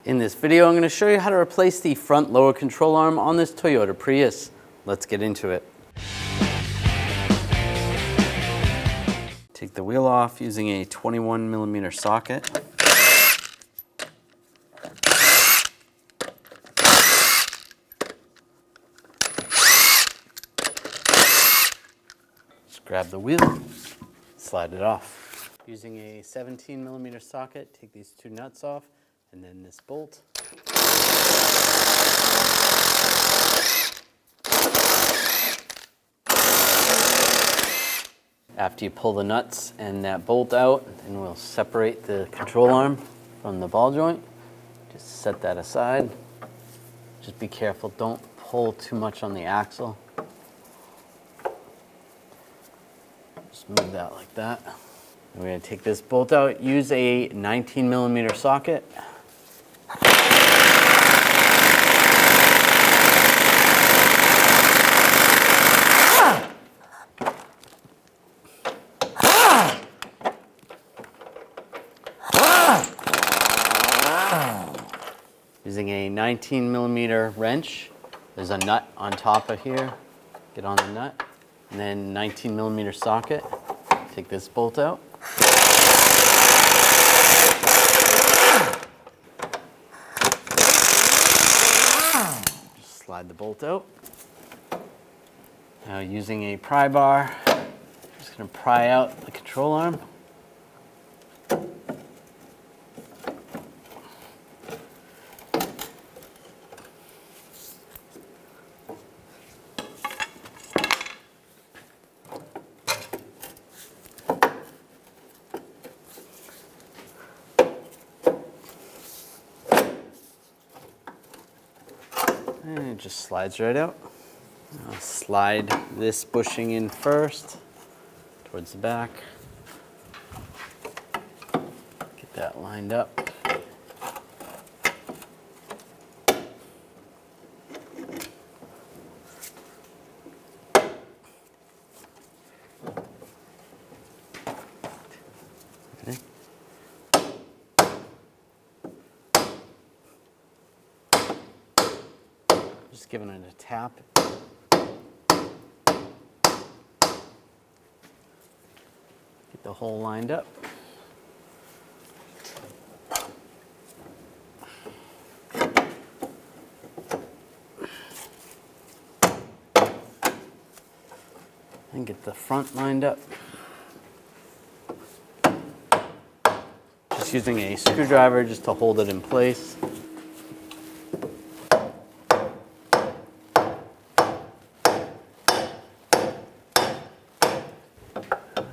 In this video, I'm going to show you how to replace the front lower control arm on this Toyota Prius. Let's get into it. Take the wheel off using a 21mm socket. Just grab the wheel, slide it off. Using a 17mm socket, take these two nuts off, and then this bolt. After you pull the nuts and that bolt out, then we'll separate the control arm from the ball joint. Just set that aside. Just be careful, don't pull too much on the axle. Just move that like that. We're going to take this bolt out, use a 19mm socket. Using a 19mm wrench, there's a nut on top of here. Get on the nut, and then 19mm socket. Take this bolt out. Just slide the bolt out. Now using a pry bar, I'm just going to pry out the control arm. And it just slides right out. I'll slide this bushing in first, towards the back. Get that lined up. Okay. Just giving it a tap. Get the hole lined up. And get the front lined up. Just using a screwdriver just to hold it in place.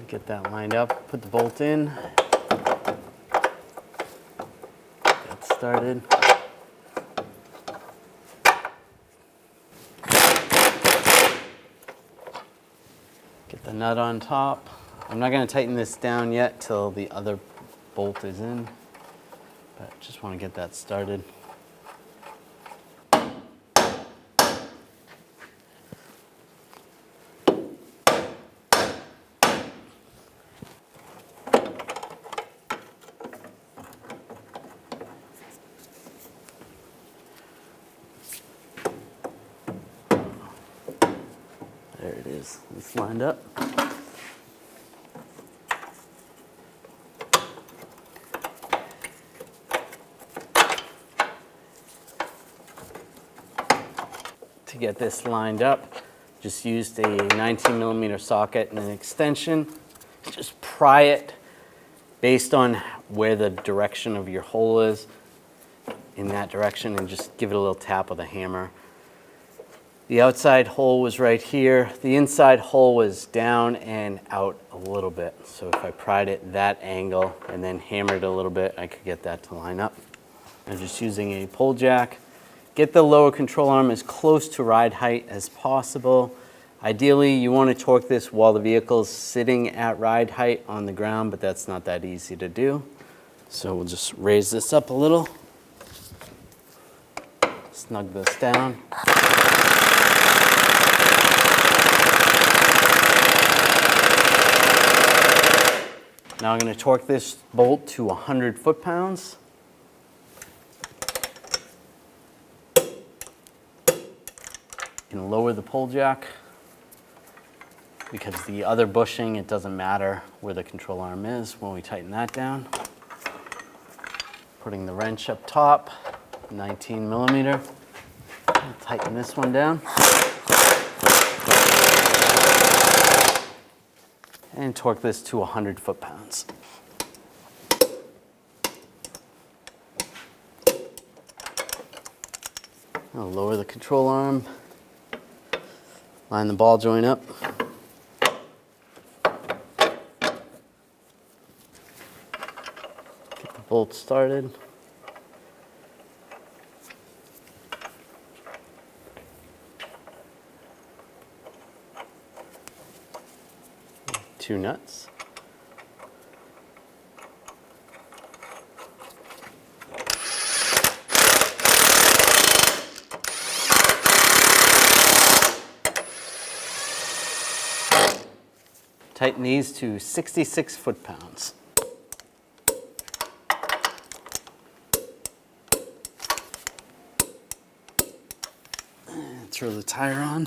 Get that lined up, put the bolt in, get started. Get the nut on top. I'm not going to tighten this down yet till the other bolt is in, but just want to get that started. There it is, it's lined up. To get this lined up, just used a 19mm socket and an extension. Just pry it based on where the direction of your hole is, in that direction, and just give it a little tap with a hammer. The outside hole was right here. The inside hole was down and out a little bit. So if I pried it that angle and then hammered it a little bit, I could get that to line up. I'm just using a pull jack. Get the lower control arm as close to ride height as possible. Ideally, you want to torque this while the vehicle's sitting at ride height on the ground, but that's not that easy to do. So we'll just raise this up a little. Snug this down. Now I'm going to torque this bolt to 100 foot-pounds. can lower the pull jack, because the other bushing, it doesn't matter where the control arm is when we tighten that down. Putting the wrench up top, 19 millimeter. Tighten this one down. And torque this to 100 foot-pounds. I'll lower the control arm, line the ball joint up. Get the bolt started. Two nuts. Tighten these to 66 foot-pounds. And throw the tire on.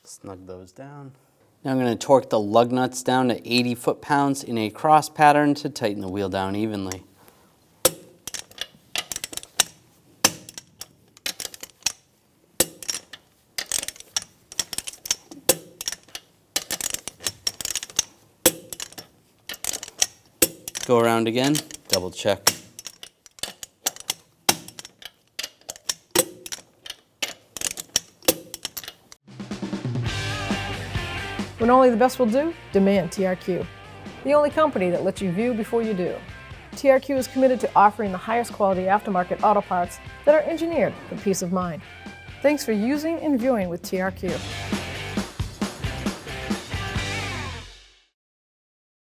Snug those down. Now I'm going to torque the lug nuts down to 80 foot-pounds in a cross pattern to tighten the wheel down evenly. Go around again, double check. When only the best will do, demand TRQ. The only company that lets you view before you do. TRQ is committed to offering the highest quality aftermarket auto parts that are engineered for peace of mind. Thanks for using and viewing with TRQ.